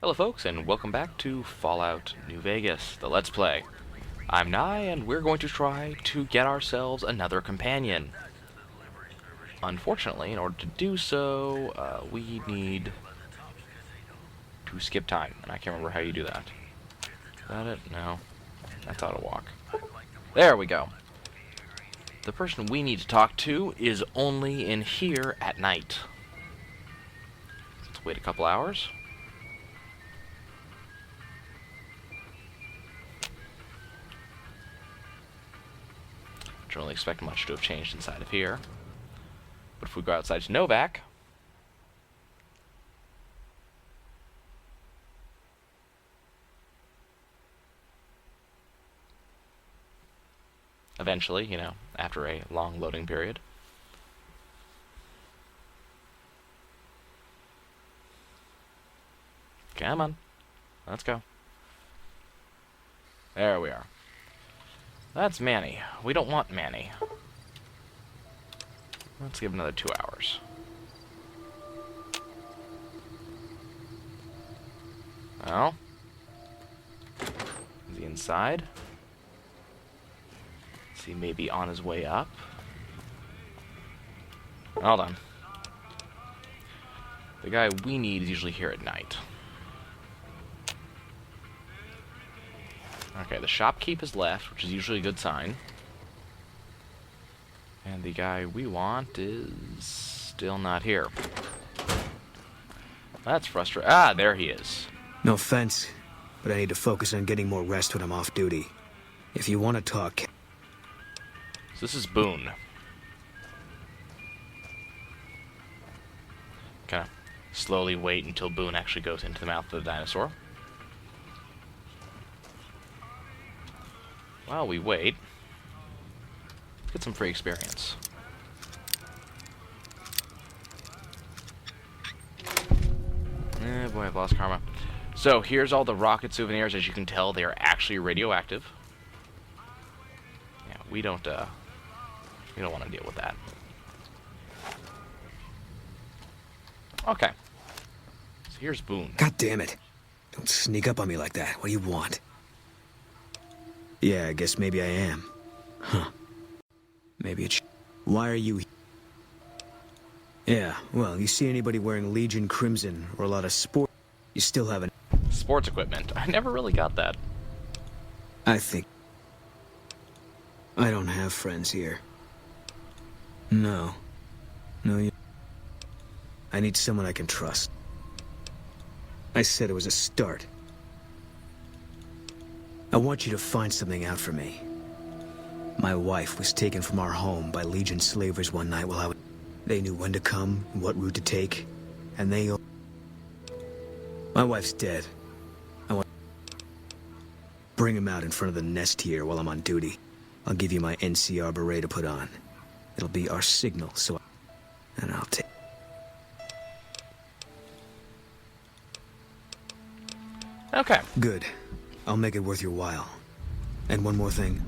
Hello folks, and welcome back to Fallout New Vegas, the Let's Play. I'm Nye, and we're going to try to get ourselves another companion. Unfortunately, in order to do so, we need to skip time, and I can't remember how you do that. Is that it? No. That's auto walk. There we go. The person we need to talk to is only in here at night. Let's wait a couple hours. Don't really expect much to have changed inside of here. But if we go outside to Novak, eventually, you know, after a long loading period. Come on. Let's go. There we are. That's Manny. We don't want Manny. Let's give another 2 hours. Well. Is he inside? Is he maybe on his way up? Hold on. The guy we need is usually here at night. Okay, the shopkeep has left, which is usually a good sign. And the guy we want is still not here. That's frustrating. Ah, there he is. No offense, but I need to focus on getting more rest when I'm off duty. If you want to talk... So this is Boone. Kind of slowly wait until Boone actually goes into the mouth of the dinosaur. While we wait, let's get some free experience. Boy, I've lost karma. So here's all the rocket souvenirs. As you can tell, they are actually radioactive. Yeah, we don't want to deal with that. Okay. So here's Boone. God damn it. Don't sneak up on me like that. What do you want? Yeah, I guess maybe I am. Huh. Maybe it's... Why are you... Yeah, well, you see anybody wearing Legion Crimson or a lot of sport... You still haven't... Sports equipment. I never really got that. I think... I don't have friends here. No. No, you... I need someone I can trust. I said it was a start. I want you to find something out for me. My wife was taken from our home by Legion slavers one night while I was... They knew when to come, and what route to take, and they... My wife's dead. I want... Bring him out in front of the nest here while I'm on duty. I'll give you my NCR beret to put on. It'll be our signal, so... And I'll take... Okay. Good. I'll make it worth your while. And one more thing.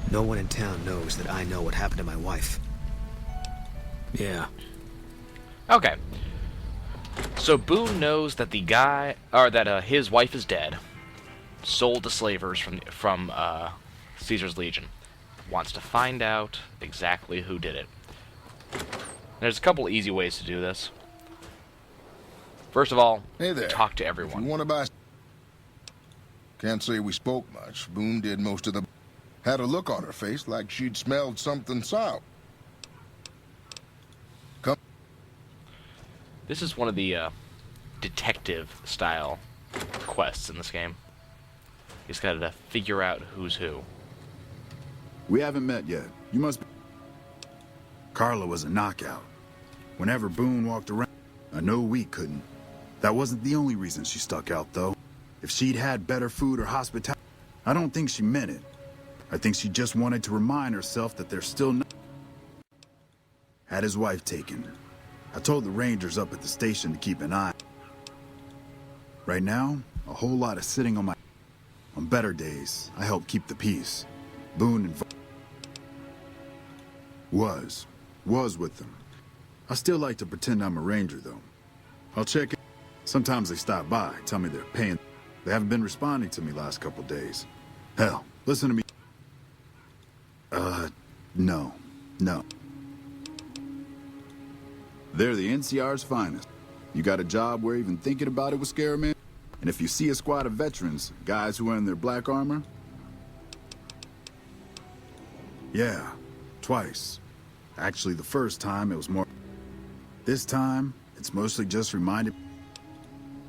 No one in town knows that I know what happened to my wife. Yeah. Okay. So Boone knows that the guy, or that his wife is dead, sold to slavers from Caesar's Legion. Wants to find out exactly who did it. There's a couple easy ways to do this. First of all, hey there. Talk to everyone. If you want to buy... Can't say we spoke much. Boone did most of the... Had a look on her face like she'd smelled something sour. Come. This is one of the detective-style quests in this game. You just gotta figure out who's who. We haven't met yet. You must be... Carla was a knockout. Whenever Boone walked around, I know we couldn't. That wasn't the only reason she stuck out, though. If she'd had better food or hospitality, I don't think she meant it. I think she just wanted to remind herself that there's still no... Had his wife taken. I told the rangers up at the station to keep an eye. Right now, a whole lot of sitting on my... On better days, I help keep the peace. Boone and... Was with them. I still like to pretend I'm a ranger, though. I'll check it. Sometimes they stop by, tell me they're paying. They haven't been responding to me last couple days. Hell, listen to me. No. No. They're the NCR's finest. You got a job where even thinking about it would scare a man? And if you see a squad of veterans, guys who are in their black armor... Yeah, twice. Actually, the first time it was more... This time, it's mostly just reminded...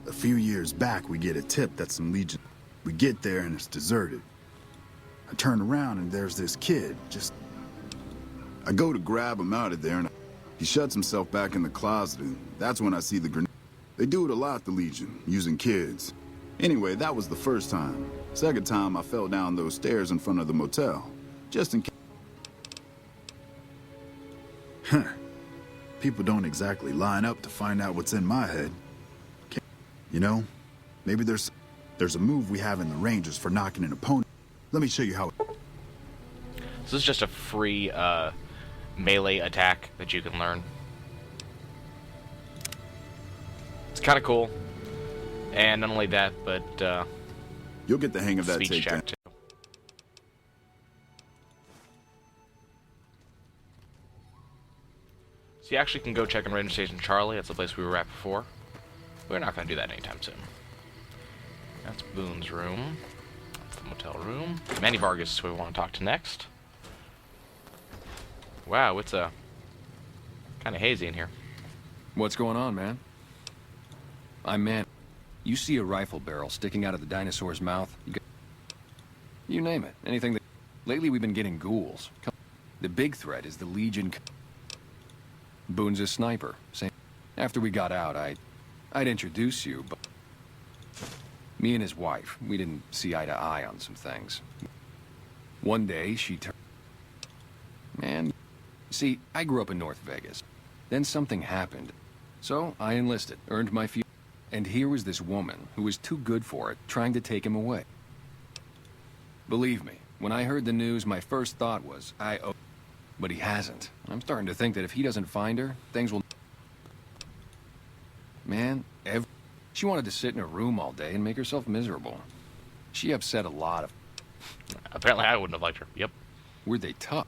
A few years back, we get a tip that some Legion... We get there and it's deserted. I turn around and there's this kid, just... I go to grab him out of there and he shuts himself back in the closet and that's when I see the grenade. They do it a lot, the Legion, using kids. Anyway, that was the first time. Second time, I fell down those stairs in front of the motel. Just in case... Huh. People don't exactly line up to find out what's in my head. You know, maybe there's a move we have in the Rangers for knocking an opponent. Let me show you how. So this is just a free melee attack that you can learn. It's kind of cool. And not only that, but you'll get the hang of that speech check takedown. too. So you actually can go check in Ranger Station Charlie. That's the place we were at before. We're not going to do that anytime soon. That's Boone's room. That's the motel room. Manny Vargas is who we want to talk to next. Wow, it's kind of hazy in here. What's going on, man? I'm Man. You see a rifle barrel sticking out of the dinosaur's mouth? You name it. Anything that... Lately we've been getting ghouls. The big threat is the Legion... Boone's a sniper. Same. After we got out, I'd introduce you, but... Me and his wife, we didn't see eye to eye on some things. One day, she turned... Man, see, I grew up in North Vegas. Then something happened. So, I enlisted, earned my few... And here was this woman, who was too good for it, trying to take him away. Believe me, when I heard the news, my first thought was, but he hasn't. I'm starting to think that if he doesn't find her, things will... Man, she wanted to sit in her room all day and make herself miserable. She upset a lot of... Apparently I wouldn't have liked her. Yep. Were they tough?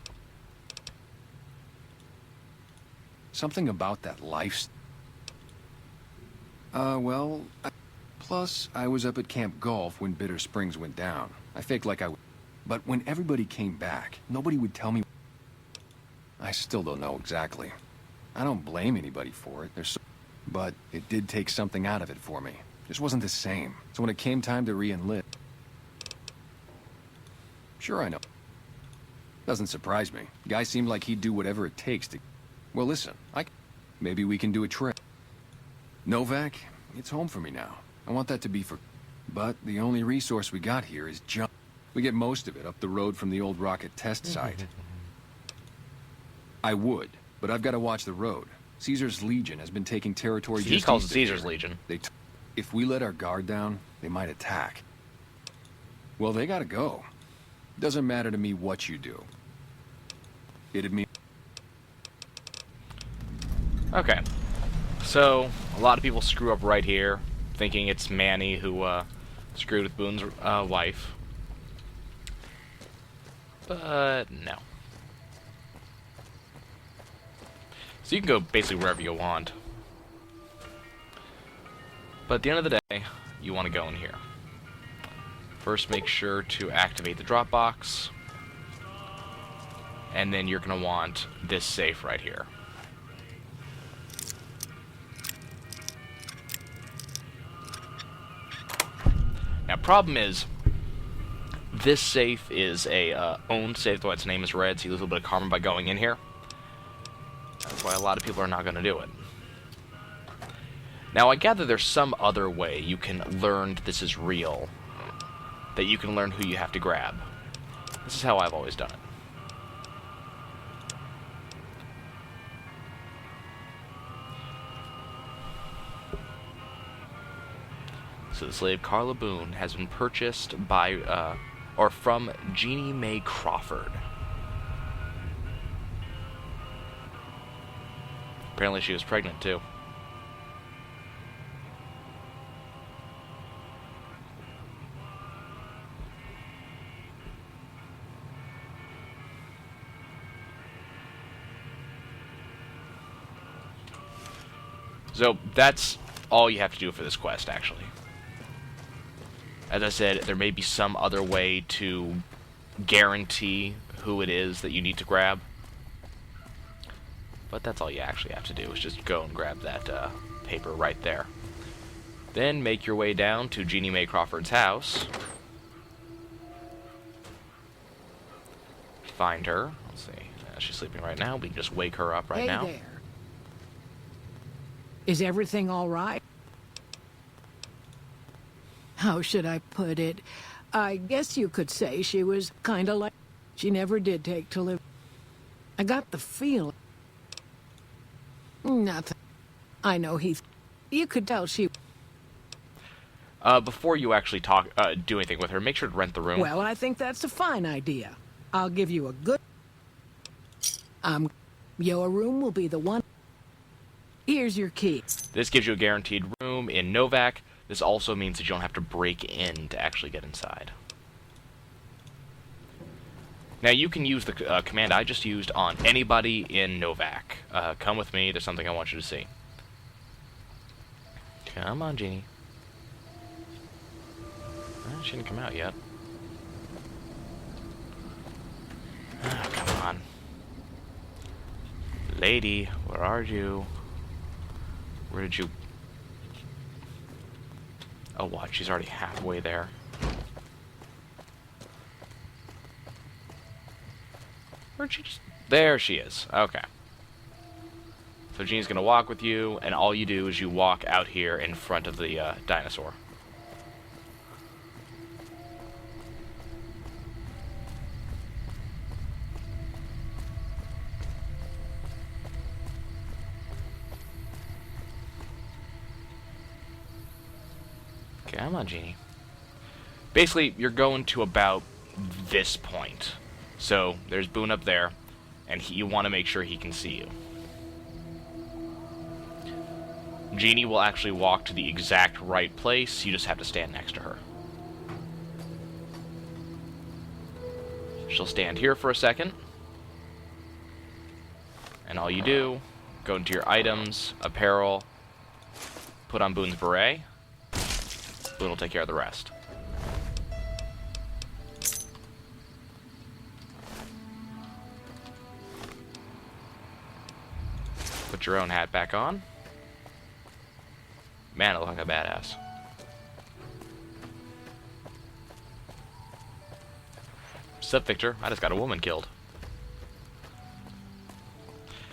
Something about that life... well... Plus, I was up at Camp Golf when Bitter Springs went down. I faked like I would... But when everybody came back, nobody would tell me... I still don't know exactly. I don't blame anybody for it. But it did take something out of it for me. Just wasn't the same. So when it came time to re-enlist... Sure, I know. Doesn't surprise me. Guy seemed like he'd do whatever it takes to... Well, listen, maybe we can do a trip. Novak, it's home for me now. I want that to be for... But the only resource we got here is junk. We get most of it up the road from the old rocket test site. I would, but I've got to watch the road. Caesar's Legion has been taking territory He just calls it east of Caesar's here. Legion. If we let our guard down, they might attack. Well, they gotta go. Doesn't matter to me what you do. It'd mean... Okay. So, a lot of people screw up right here, thinking it's Manny who screwed with Boone's wife. But, no. So you can go basically wherever you want. But at the end of the day, you want to go in here. First, make sure to activate the drop box. And then you're going to want this safe right here. Now, problem is, this safe is a owned safe, though its name is red, so you lose a little bit of karma by going in here. That's why a lot of people are not going to do it. Now, I gather there's some other way you can learn this is real. That you can learn who you have to grab. This is how I've always done it. So the slave Carla Boone has been purchased by, or from Jeannie Mae Crawford. Apparently she was pregnant, too. So that's all you have to do for this quest, actually. As I said, there may be some other way to guarantee who it is that you need to grab. But that's all you actually have to do, is just go and grab that paper right there. Then make your way down to Jeannie Mae Crawford's house. Find her. Let's see. She's sleeping right now. We can just wake her up right now. Hey there. Is everything all right? How should I put it? I guess you could say she was kind of like... She never did take to live. I got the feeling... Nothing. I know Heath. You could tell she... Before you actually do anything with her, make sure to rent the room. Well, I think that's a fine idea. I'll give you a good... Your room will be the one... Here's your key. This gives you a guaranteed room in Novak. This also means that you don't have to break in to actually get inside. Now, you can use the command I just used on anybody in Novak. Come with me. There's something I want you to see. Come on, Jeannie. She didn't come out yet. Oh, come on. Lady, where are you? Where did you... Oh, what? She's already halfway there. Where'd she just... There she is. Okay. So Jeannie's gonna walk with you, and all you do is you walk out here in front of the dinosaur. Come on, Jeannie. Basically, you're going to about this point. So, there's Boone up there, and you want to make sure he can see you. Jeannie will actually walk to the exact right place. You just have to stand next to her. She'll stand here for a second. And all you do, go into your items, apparel, put on Boone's beret. Boone will take care of the rest. Put your own hat back on. Man, I look like a badass. Sup, Victor? I just got a woman killed.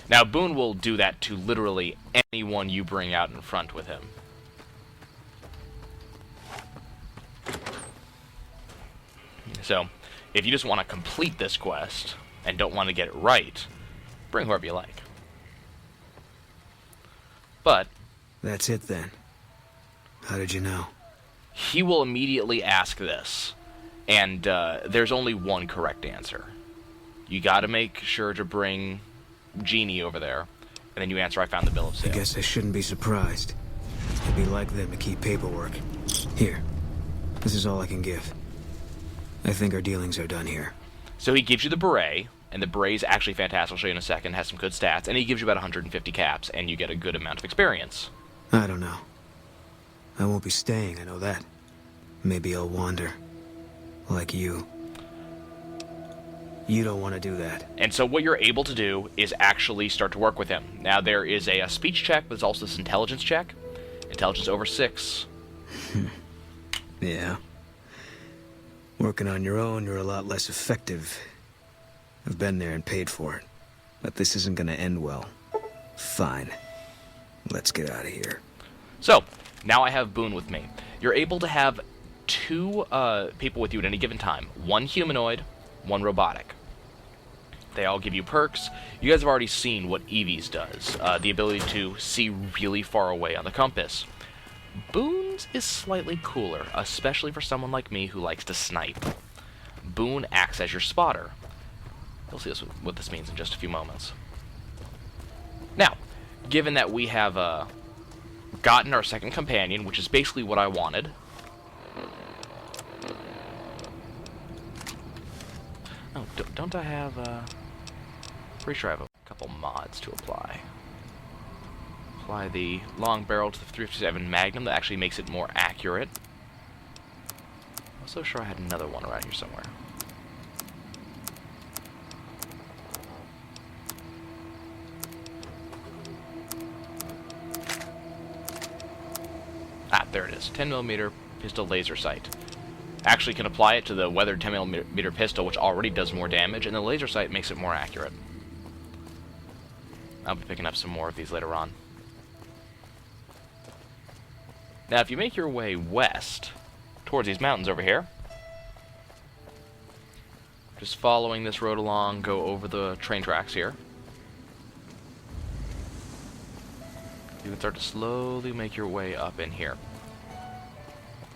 Now, Boone will do that to literally anyone you bring out in front with him. So, if you just want to complete this quest and don't want to get it right, bring whoever you like. But... That's it then. How did you know? He will immediately ask this, and there's only one correct answer. You gotta make sure to bring Jeannie over there, and then you answer, I found the bill of sale. I guess I shouldn't be surprised. It'd be like them to keep paperwork. Here. This is all I can give. I think our dealings are done here. So he gives you the beret, and the beret's actually fantastic. I'll show you in a second. Has some good stats, and he gives you about 150 caps, and you get a good amount of experience. I don't know. I won't be staying, I know that. Maybe I'll wander. Like you. You don't want to do that. And so what you're able to do is actually start to work with him. Now, there is a speech check, but there's also this intelligence check. Intelligence over 6. Yeah. Working on your own, you're a lot less effective. I've been there and paid for it. But this isn't gonna end well. Fine. Let's get out of here. So, now I have Boone with me. You're able to have 2 people with you at any given time. 1 humanoid, 1 robotic. They all give you perks. You guys have already seen what Evie's does. The ability to see really far away on the compass. Boone's is slightly cooler, especially for someone like me who likes to snipe. Boone acts as your spotter. You'll see what this means in just a few moments. Now, given that we have gotten our second companion, which is basically what I wanted. Oh, don't I have... pretty sure I have a couple mods to apply. Apply the long barrel to the 357 Magnum. That actually makes it more accurate. Also sure I had another one around here somewhere. Ah, there it is. 10mm pistol laser sight. Actually can apply it to the weathered 10mm pistol, which already does more damage, and the laser sight makes it more accurate. I'll be picking up some more of these later on. Now, if you make your way west, towards these mountains over here, just following this road along, go over the train tracks here. You can start to slowly make your way up in here.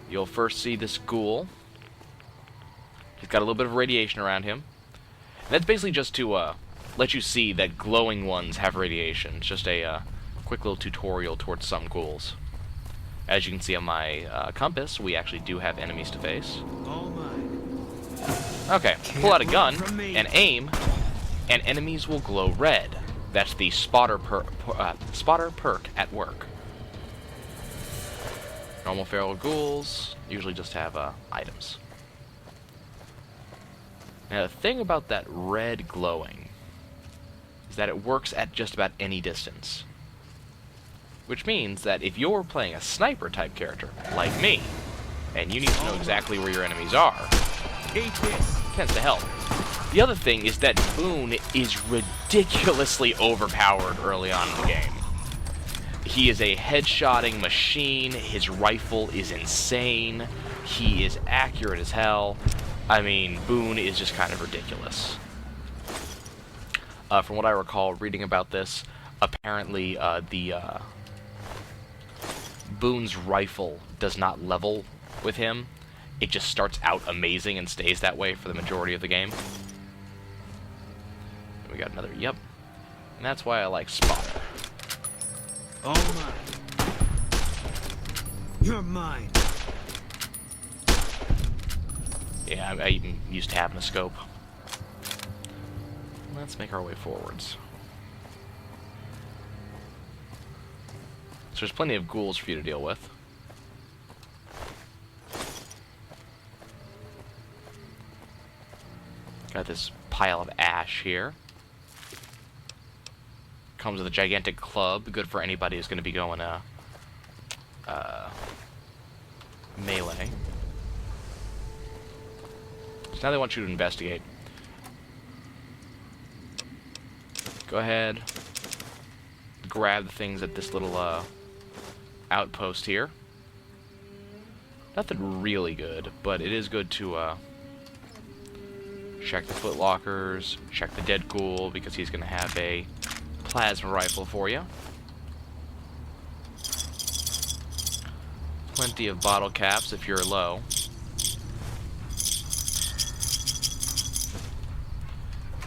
You'll first see this ghoul. He's got a little bit of radiation around him. And that's basically just to let you see that glowing ones have radiation. It's just a quick little tutorial towards some ghouls. As you can see on my compass, we actually do have enemies to face. All mine. Okay, pull out a gun and aim, and enemies will glow red. That's the spotter perk at work. Normal feral ghouls usually just have items. Now the thing about that red glowing is that it works at just about any distance. Which means that if you're playing a sniper type character, like me, and you need to know exactly where your enemies are, it tends to help. The other thing is that Boone is ridiculously overpowered early on in the game. He is a headshotting machine, his rifle is insane, he is accurate as hell. I mean, Boone is just kind of ridiculous. From what I recall reading about this, apparently Boone's rifle does not level with him. It just starts out amazing and stays that way for the majority of the game. We got another, yep. And that's why I like Spotter. All mine. You're mine. Yeah, I even used to having a scope. Let's make our way forwards. So there's plenty of ghouls for you to deal with. Got this pile of ash here. Comes with a gigantic club, good for anybody who's going to be going melee. So now they want you to investigate. Go ahead, grab the things at this little outpost here. Nothing really good, but it is good to check the footlockers, check the dead ghoul, because he's going to have a plasma rifle for you. Plenty of bottle caps if you're low.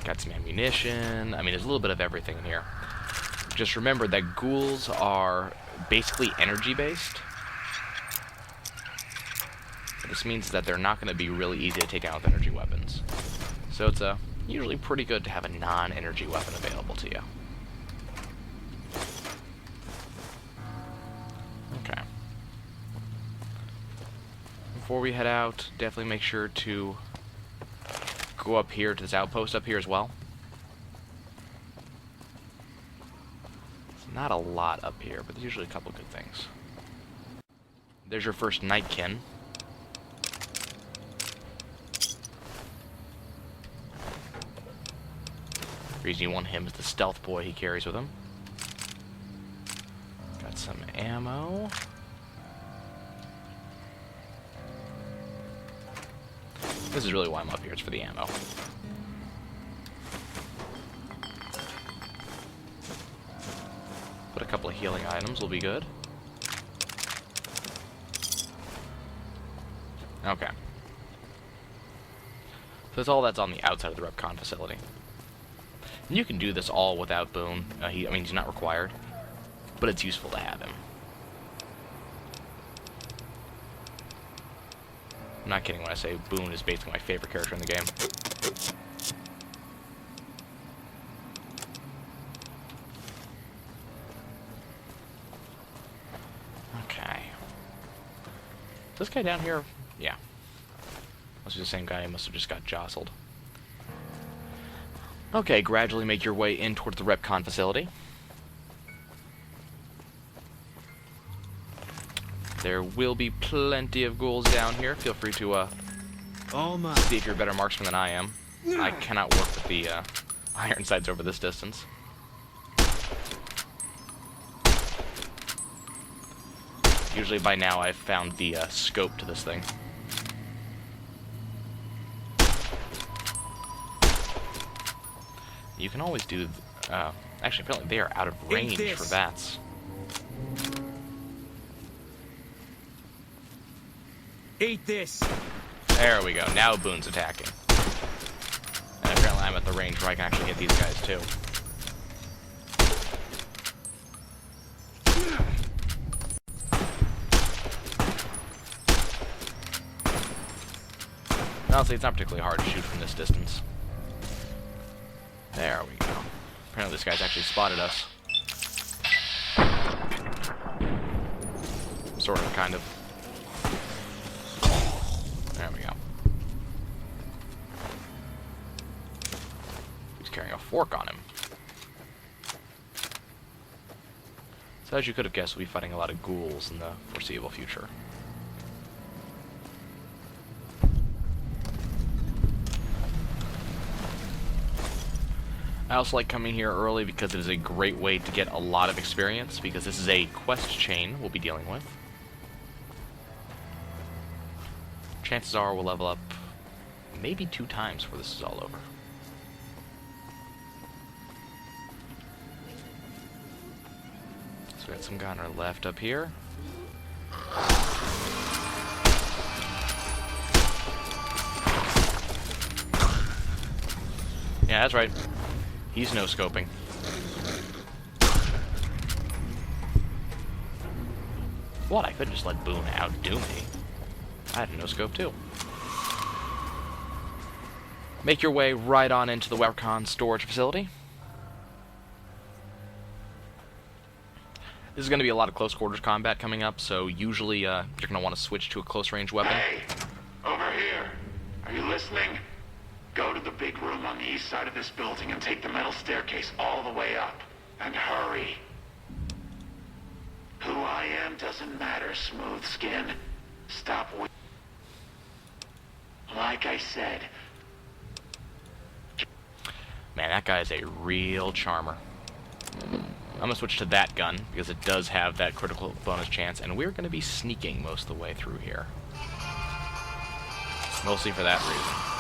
Got some ammunition. I mean, there's a little bit of everything in here. Just remember that ghouls are basically energy-based. What this means is that they're not going to be really easy to take down with energy weapons. So it's usually pretty good to have a non-energy weapon available to you. Okay. Before we head out, definitely make sure to go up here to this outpost up here as well. It's not a lot up here, but there's usually a couple good things. There's your first nightkin. The reason you want him is the stealth boy he carries with him. Got some ammo. This is really why I'm up here, it's for the ammo. Put a couple of healing items will be good. Okay. So that's all that's on the outside of the Repconn facility. And you can do this all without Boone. I mean, he's not required, but it's useful to have him. I'm not kidding when I say Boone is basically my favorite character in the game. This guy down here? Yeah. Must be the same guy. He must have just got jostled. Okay, gradually make your way in towards the Repconn facility. There will be plenty of ghouls down here. Feel free to see if you're a better marksman than I am. I cannot work with the iron sights over this distance. Usually by now I've found the scope to this thing. You can always do... actually, apparently they are out of range for bats. Eat this! There we go. Now Boone's attacking. And apparently I'm at the range where I can actually hit these guys too. Honestly, it's not particularly hard to shoot from this distance. There we go. Apparently this guy's actually spotted us. Sort of, kind of. There we go. He's carrying a fork on him. So as you could have guessed, we'll be fighting a lot of ghouls in the foreseeable future. I also like coming here early because it is a great way to get a lot of experience, because this is a quest chain we'll be dealing with. Chances are we'll level up maybe 2 times before this is all over. So we got some guy on our left up here. Yeah, that's right. He's no-scoping. What? I could just let Boone outdo me. I had a no-scope too. Make your way right on into the Repconn storage facility. This is going to be a lot of close quarters combat coming up, so usually you're going to want to switch to a close-range weapon. Hey! Over here! Are you listening? Go to the big room on the east side of this building and take the metal staircase all the way up. And hurry. Who I am doesn't matter, smooth skin. Stop like I said. Man, that guy is a real charmer. I'm going to switch to that gun, because it does have that critical bonus chance, and we're going to be sneaking most of the way through here. Mostly for that reason.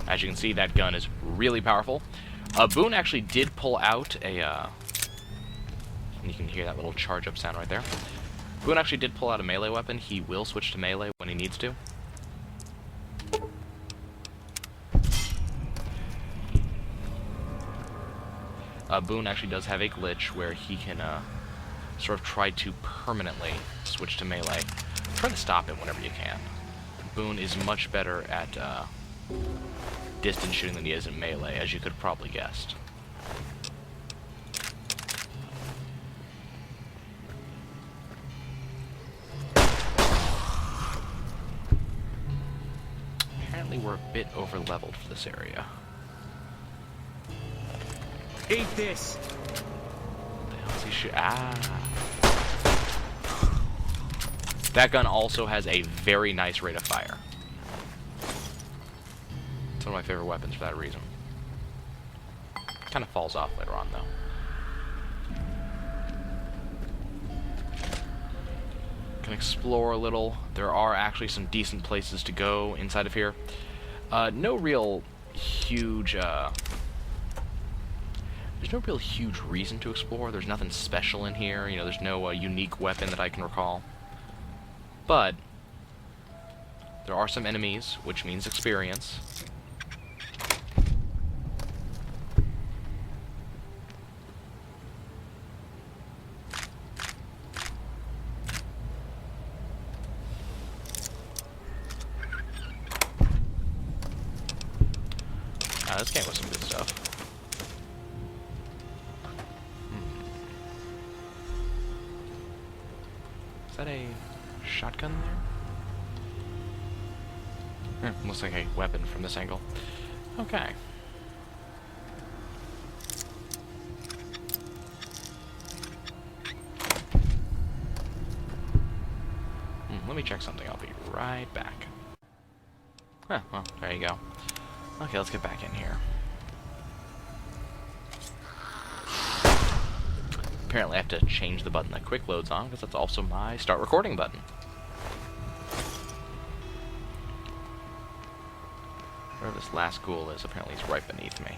As you can see, that gun is really powerful. Boone actually did pull out a... and you can hear that little charge-up sound right there. Boone actually did pull out a melee weapon. He will switch to melee when he needs to. Boone actually does have a glitch where he can sort of try to permanently switch to melee. Try to stop him whenever you can. Boone is much better at distance shooting than he is in melee, as you could have probably guessed. Apparently we're a bit over-leveled for this area. Eat this! What the hell is he That gun also has a very nice rate of fire. It's one of my favorite weapons for that reason. Kind of falls off later on, though. Can explore a little. There are actually some decent places to go inside of here. No real huge... There's no real huge reason to explore. There's nothing special in here. You know, there's no unique weapon that I can recall. But there are some enemies, which means experience. This game was some good stuff. that a shotgun there? Looks like a weapon from this angle. Okay. Let me check something. I'll be right back. Huh, well, there you go. Okay, let's get back in here. Apparently I have to change the button that quick loads on, because that's also my start recording button. Wherever this last ghoul is, apparently he's right beneath me.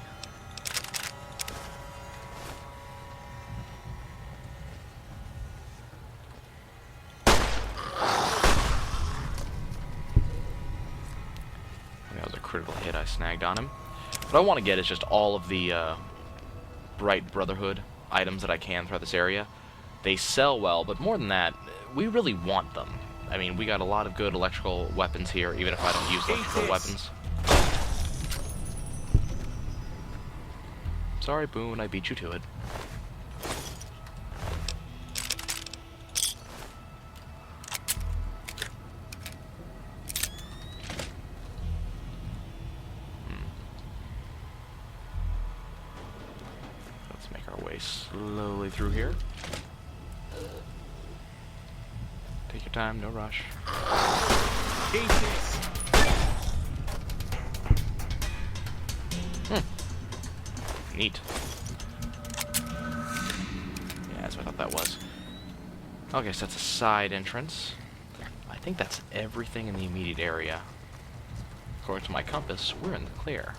That was a critical hit I snagged on him. What I want to get is just all of the Bright Brotherhood items that I can throughout this area. They sell well, but more than that, we really want them. I mean, we got a lot of good electrical weapons here, even if I don't use electrical weapons. Sorry, Boone, I beat you to it. Let's make our way slowly through here. Take your time, no rush. Neat. Yeah, that's what I thought that was. Okay, so that's a side entrance. I think that's everything in the immediate area. According to my compass, we're in the clear.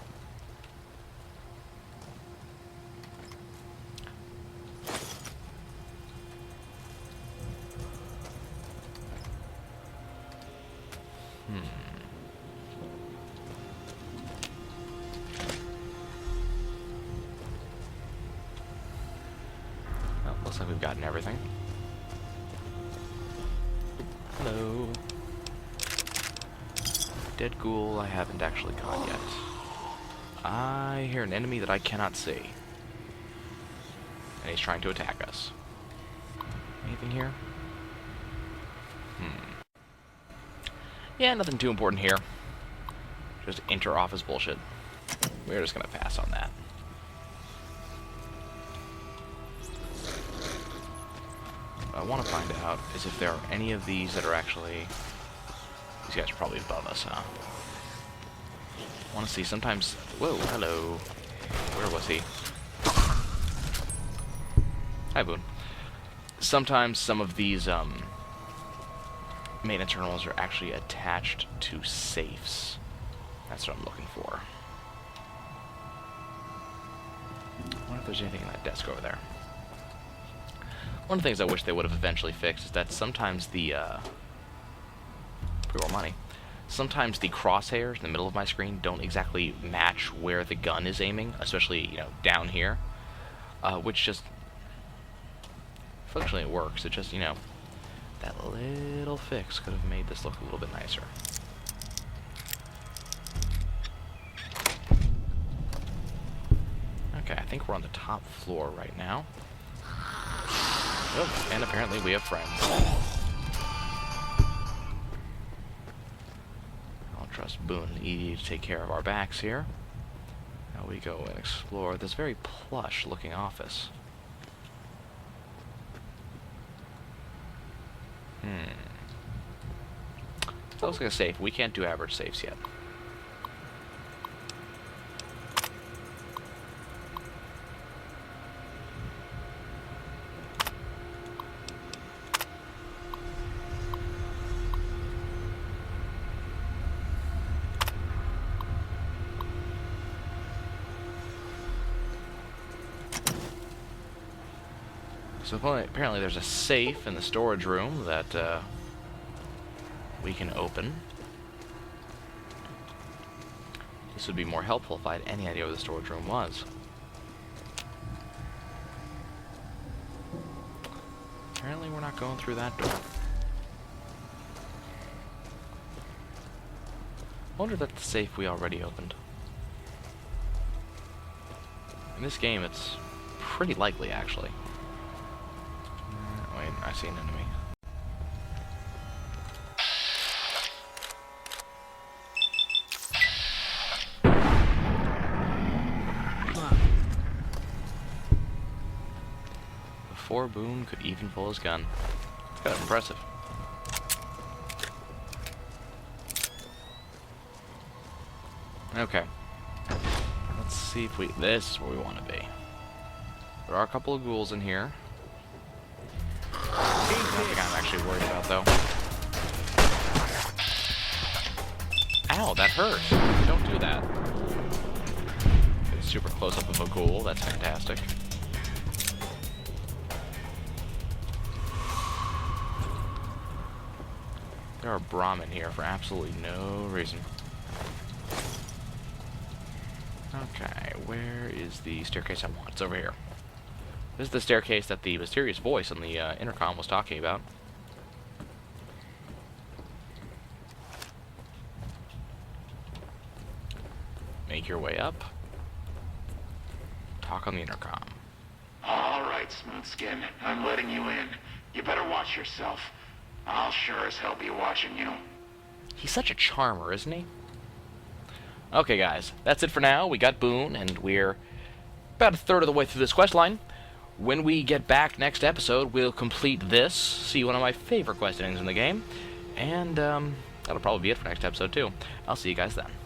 Well, looks like we've gotten everything. Hello. Dead ghoul I haven't actually caught yet. I hear an enemy that I cannot see. And he's trying to attack us. Anything here? Yeah, nothing too important here. Just inter-office bullshit. We're just gonna pass on that. What I want to find out is if there are any of these that are actually... These guys are probably above us, huh? I want to see sometimes... Whoa, hello. Where was he? Hi, Boone. Sometimes some of these, maintenance terminals are actually attached to safes. That's what I'm looking for. I wonder if there's anything in that desk over there. One of the things I wish they would have eventually fixed is that sometimes the, pretty more money, sometimes the crosshairs in the middle of my screen don't exactly match where the gun is aiming, especially, you know, down here, which just, functionally it works, it just, you know, that little fix could have made this look a little bit nicer. Okay, I think we're on the top floor right now. Oh, and apparently we have friends. I'll trust Boone and Edie to take care of our backs here. Now we go and explore this very plush-looking office. That looks like a safe. We can't do average safes yet. So apparently there's a safe in the storage room that we can open. This would be more helpful if I had any idea where the storage room was. Apparently we're not going through that door. I wonder if that's the safe we already opened. In this game it's pretty likely, actually. Wait, I see an enemy. before Boone could even pull his gun. It's kind of impressive. Okay. Let's see if we... This is where we want to be. There are a couple of ghouls in here. Nothing I'm actually worried about, though. Ow, that hurt. Don't do that. Get a super close-up of a ghoul. That's fantastic. There are Brahmin here for absolutely no reason. Okay, where is the staircase I want? It's over here. This is the staircase that the mysterious voice on the intercom was talking about. Make your way up. Talk on the intercom. All right, Smoothskin. I'm letting you in. You better watch yourself. I'll sure as hell be watching you. He's such a charmer, isn't he? Okay, guys. That's it for now. We got Boone, and we're about a third of the way through this quest line. When we get back next episode, we'll complete this, see one of my favorite quest endings in the game, and that'll probably be it for next episode, too. I'll see you guys then.